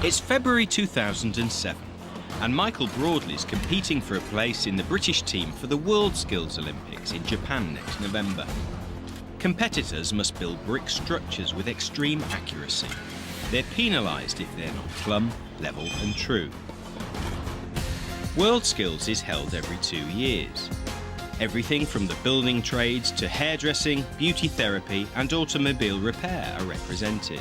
It's February 2007, and Michael Broadley is competing for a place in the British team for the WorldSkills Olympics in Japan next November. Competitors must build brick structures with extreme accuracy. They're penalised if they're not plumb, level and true. WorldSkills is held every 2 years. Everything from the building trades to hairdressing, beauty therapy and automobile repair are represented.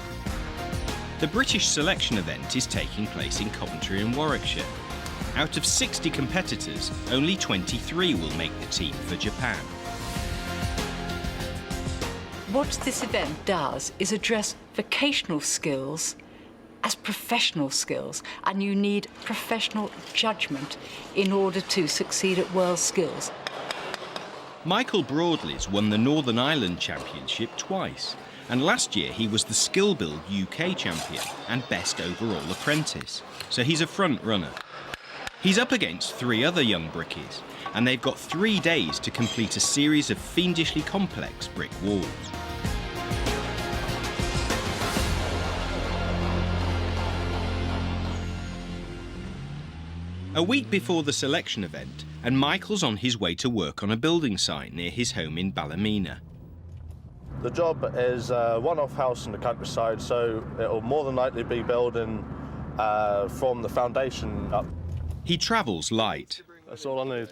The British selection event is taking place in Coventry and Warwickshire. Out of 60 competitors, only 23 will make the team for Japan. What this event does is address vocational skills as professional skills, and you need professional judgment in order to succeed at WorldSkills. Michael Broadley's won the Northern Ireland Championship twice, and last year he was the Skill Build UK champion and best overall apprentice, so he's a front runner. He's up against 3 other young brickies, and they've got 3 days to complete a series of fiendishly complex brick walls. A week before the selection event, and Michael's on his way to work on a building site near his home in Ballymena. The job is a one-off house in the countryside, so it'll more than likely be building from the foundation up. He travels light. That's all I need.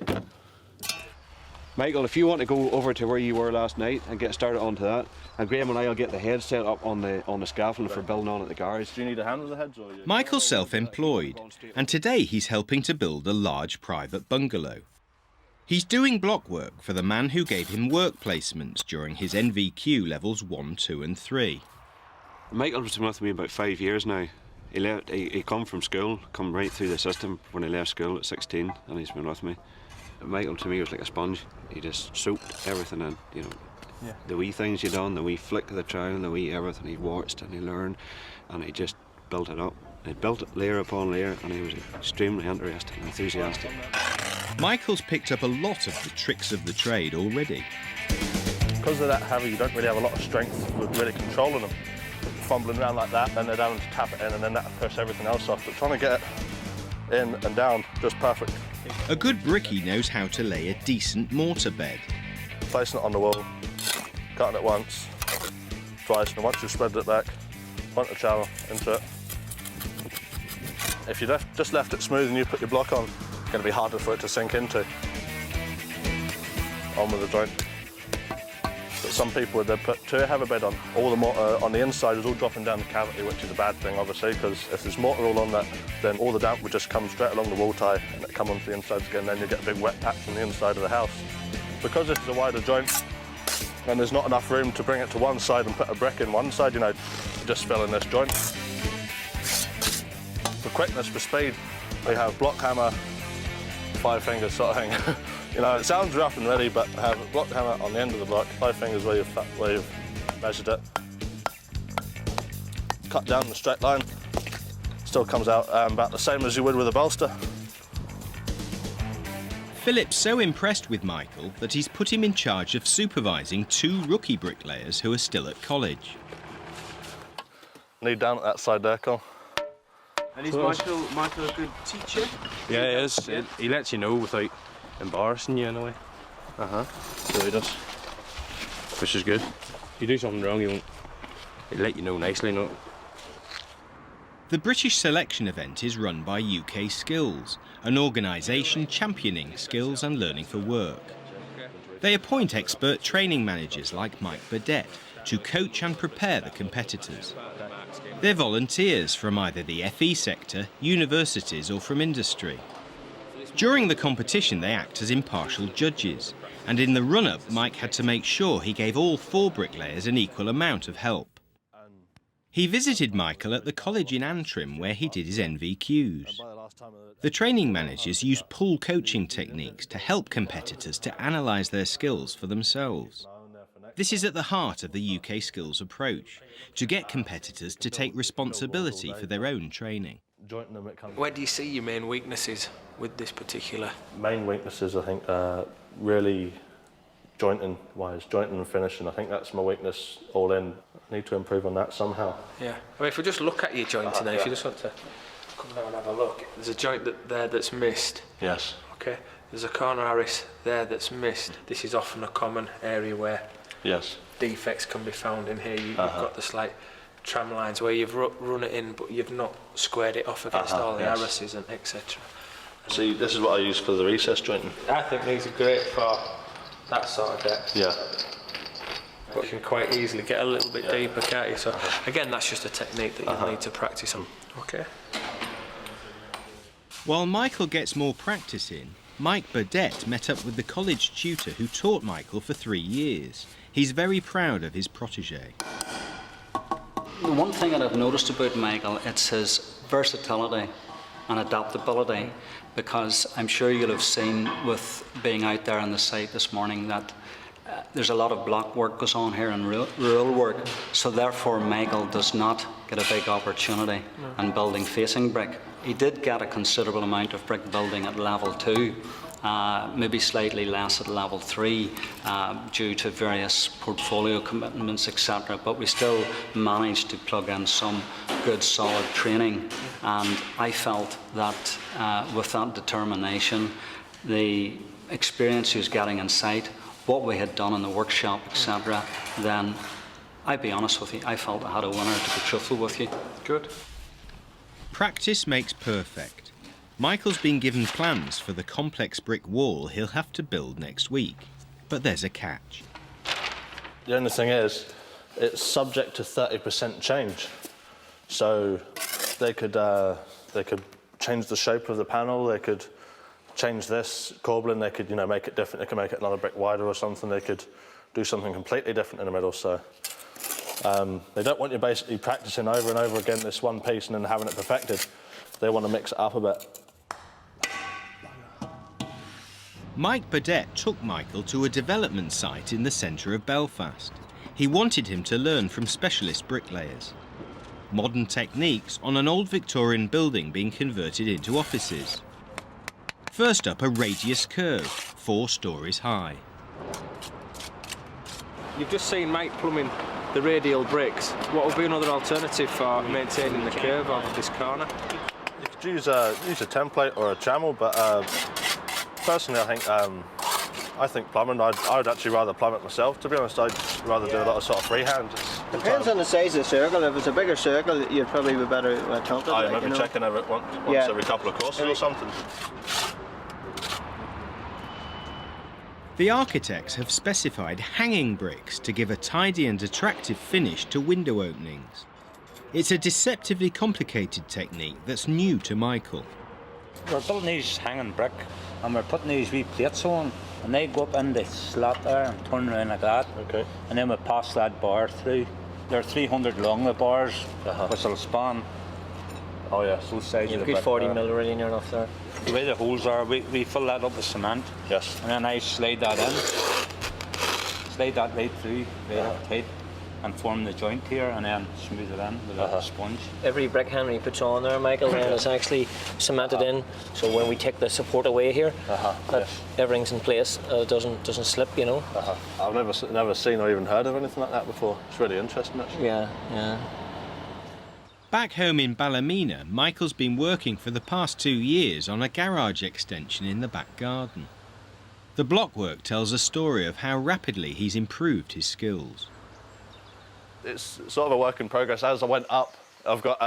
Michael, if you want to go over to where you were last night and get started onto that, and Graham and I will get the head set up on the scaffolding for building on at the garage. Do you need a hand with the heads? Or Michael's self-employed, and today he's helping to build a large private bungalow. He's doing block work for the man who gave him work placements during his NVQ levels 1, 2 and 3. Michael's been with me about 5 years now. He come from school, come right through the system when he left school at 16, and he's been with me. Michael to me was like a sponge. He just soaked everything in, you know. Yeah. The wee things he done, the wee flick of the trowel, the wee everything. He watched and he learned, and he just built it up. He built it layer upon layer, and he was extremely interested and enthusiastic. Michael's picked up a lot of the tricks of the trade already. Because they're that heavy, you don't really have a lot of strength with really controlling them. Fumbling around like that, then they're down to tap it in, and then that push everything else off. But trying to get it in and down, just perfect. A good brickie knows how to lay a decent mortar bed. Placing it on the wall, cutting it once, twice, and once you've spread it back, point the trowel into it. If you just left it smooth and you put your block on, it's going to be harder for it to sink into. On with the joint. But some people would put too heavy a bed on. All the mortar on the inside is all dropping down the cavity, which is a bad thing, obviously, because if there's mortar all on that, then all the damp would just come straight along the wall tie and it come onto the insides again, then you get a big wet patch on the inside of the house. Because this is a wider joint, and there's not enough room to bring it to one side and put a brick in one side, you know, you just fill in this joint. For quickness, for speed, we have block hammer, 5 fingers sort of thing. You know, it sounds rough and ready, but have a block hammer on the end of the block, 5 fingers where you've measured it. Cut down the straight line, still comes out about the same as you would with a bolster. Philip's so impressed with Michael that he's put him in charge of supervising 2 rookie bricklayers who are still at college. Knee down at that side there, Cole. And is Michael a good teacher? Yeah, he is. Yeah. He lets you know without embarrassing you in a way. So he does. Which is good. If you do something wrong, he'll let you know nicely, no? The British selection event is run by UK Skills, an organisation championing skills and learning for work. They appoint expert training managers like Mike Burdett to coach and prepare the competitors. They're volunteers from either the FE sector, universities or from industry. During the competition they act as impartial judges, and in the run-up Mike had to make sure he gave all 4 bricklayers an equal amount of help. He visited Michael at the college in Antrim where he did his NVQs. The training managers use pool coaching techniques to help competitors to analyse their skills for themselves. This is at the heart of the UK Skills approach, to get competitors to take responsibility for their own training. Where do you see your main weaknesses with this particular? Main weaknesses, I think, really jointing wise, jointing and finishing. I think that's my weakness all in. I need to improve on that somehow. Yeah. I mean, if we just look at your jointing, then if you just want to come down and have a look, there's a joint there that's missed. Yes. Okay. There's a corner arris there that's missed. This is often a common area where defects can be found in here. You've got the slight tram lines where you've run it in, but you've not squared it off against all the arises and etc. See, this is what I use for the recess jointing. I think these are great for that sort of depth. Yeah. But you can quite easily get a little bit deeper, can't you? So again, that's just a technique that you need to practice on. Okay. While Michael gets more practice in, Mike Burdett met up with the college tutor who taught Michael for 3 years. He's very proud of his protégé. The one thing that I've noticed about Michael, it's his versatility and adaptability, because I'm sure you'll have seen with being out there on the site this morning that there's a lot of block work goes on here and rural work, so therefore Michael does not get a big opportunity in building facing brick. He did get a considerable amount of brick building at level 2, maybe slightly less at level 3 due to various portfolio commitments, etc. But we still managed to plug in some good solid training, and I felt that with that determination, the experience he was getting in sight, what we had done in the workshop, etc., then I'll be honest with you, I felt I had a winner, to be truthful with you. Good. Practice makes perfect. Michael's been given plans for the complex brick wall he'll have to build next week. But there's a catch. The only thing is, it's subject to 30% change. So they could change the shape of the panel, they could change this corbelling, they could make it different, they could make it another brick wider or something, they could do something completely different in the middle. So they don't want you basically practicing over and over again this one piece and then having it perfected. They want to mix it up a bit. Mike Burdett took Michael to a development site in the centre of Belfast. He wanted him to learn from specialist bricklayers. Modern techniques on an old Victorian building being converted into offices. First up, a radius curve, 4 stories high. You've just seen Mike plumbing the radial bricks. What would be another alternative for maintaining the curve of this corner? You could use a template or a channel, but personally I think plumbing, I'd actually rather plumb it myself, to be honest. I'd rather do a lot of sort of freehand. Depends on the size of the circle. If it's a bigger circle, you'd probably be better at template. Maybe checking over it once every couple of courses or something. The architects have specified hanging bricks to give a tidy and attractive finish to window openings. It's a deceptively complicated technique that's new to Michael. We're building these hanging brick and we're putting these wee plates on, and they go up in the slat there and turn around like that. Okay. And then we pass that bar through. They're 300 long, the bars, which will span. Oh yeah, so size you've got 40 mil really near enough there. The way the holes are, we fill that up with cement. Yes. And then I slide that in. Slide that right through, tight, and form the joint here, and then smooth it in with a sponge. Every brick hand he puts on there, Michael, then is actually cemented in. So when we take the support away here, everything's in place. It doesn't slip, I've never seen or even heard of anything like that before. It's really interesting, actually. Yeah. Back home in Ballymena, Michael's been working for the past 2 years on a garage extension in the back garden. The blockwork tells a story of how rapidly he's improved his skills. It's sort of a work in progress. As I went up, I've got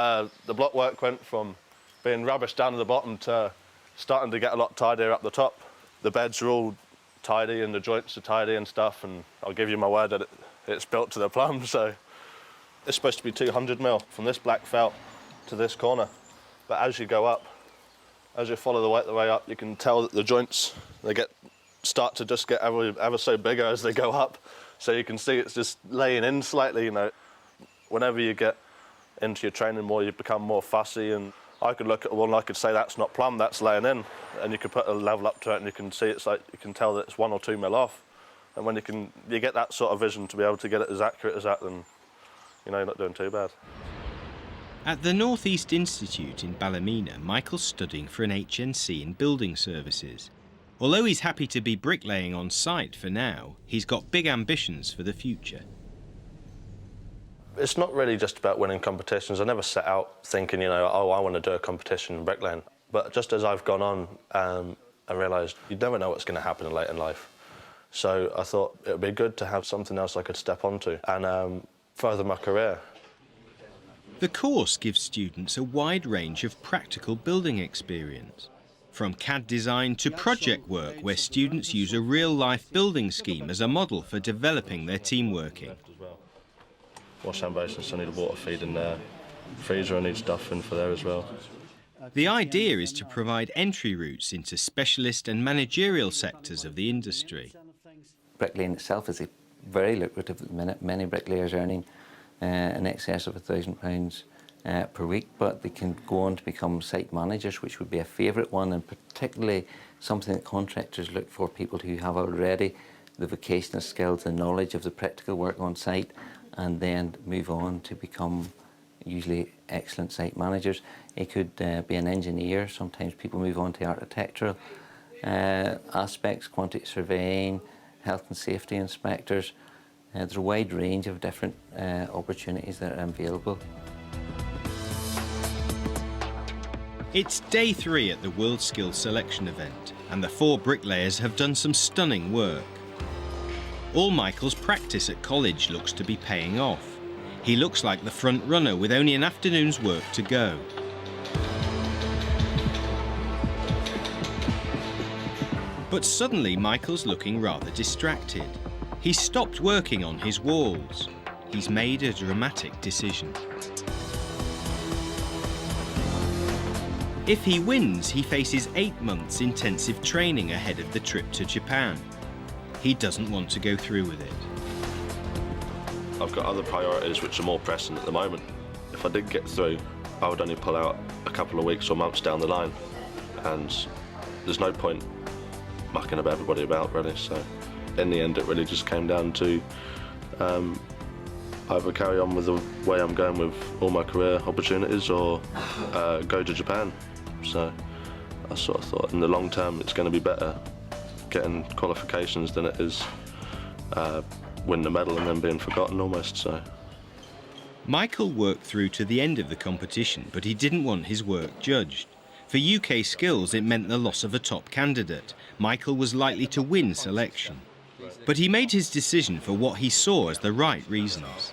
the blockwork went from being rubbish down to the bottom to starting to get a lot tidier up the top. The beds are all tidy and the joints are tidy and stuff, and I'll give you my word that it's built to the plumb. So it's supposed to be 200 mil from this black felt to this corner. But as you go up, as you follow the way up, you can tell that the joints, start to just get ever so bigger as they go up. So you can see it's just laying in slightly, Whenever you get into your training more, you become more fussy, and I could look at one and I could say that's not plumb, that's laying in. And you can put a level up to it and you can see you can tell that it's 1 or 2 mil off. And when you get that sort of vision to be able to get it as accurate as that, then you're not doing too bad. At the North East Institute in Ballymena, Michael's studying for an HNC in building services. Although he's happy to be bricklaying on site for now, he's got big ambitions for the future. It's not really just about winning competitions. I never set out thinking, you know, oh, I want to do a competition in bricklaying. But just as I've gone on, I realised you never know what's going to happen late in life. So I thought it would be good to have something else I could step onto and further my career. The course gives students a wide range of practical building experience, from CAD design to project work, where students use a real-life building scheme as a model for developing their team working. Wash hand basins, I need a water feed in there. Freezer, I need stuff in for there as well. The idea is to provide entry routes into specialist and managerial sectors of the industry. Bricklaying itself is very lucrative at the minute. Many bricklayers earning in excess of £1,000 per week, but they can go on to become site managers, which would be a favourite one, and particularly something that contractors look for, people who have already the vocational skills, the knowledge of the practical work on site, and then move on to become usually excellent site managers. It could be an engineer. Sometimes people move on to architectural aspects, quantity surveying, health and safety inspectors. There's a wide range of different opportunities that are available. It's day 3 at the WorldSkills selection event, and the 4 bricklayers have done some stunning work. All Michael's practice at college looks to be paying off. He looks like the front runner with only an afternoon's work to go. But suddenly Michael's looking rather distracted. He's stopped working on his walls. He's made a dramatic decision. If he wins, he faces 8 months intensive training ahead of the trip to Japan. He doesn't want to go through with it. I've got other priorities which are more pressing at the moment. If I did get through, I would only pull out a couple of weeks or months down the line, and there's no point mucking about everybody about, really. So in the end, it really just came down to either carry on with the way I'm going with all my career opportunities, or go to Japan. So I sort of thought in the long term it's going to be better getting qualifications than it is winning the medal and then being forgotten almost. So Michael worked through to the end of the competition, but he didn't want his work judged. For UK Skills, it meant the loss of a top candidate. Michael was likely to win selection. But he made his decision for what he saw as the right reasons.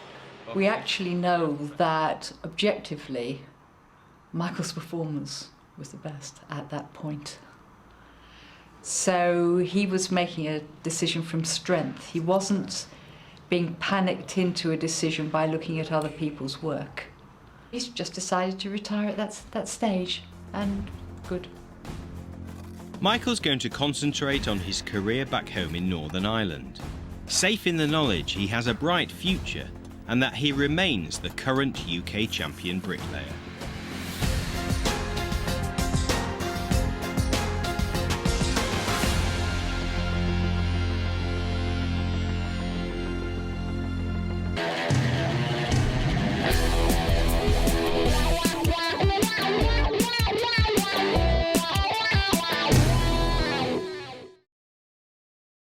We actually know that objectively, Michael's performance was the best at that point. So he was making a decision from strength. He wasn't being panicked into a decision by looking at other people's work. He's just decided to retire at that stage, and good. Michael's going to concentrate on his career back home in Northern Ireland, safe in the knowledge he has a bright future and that he remains the current UK champion bricklayer.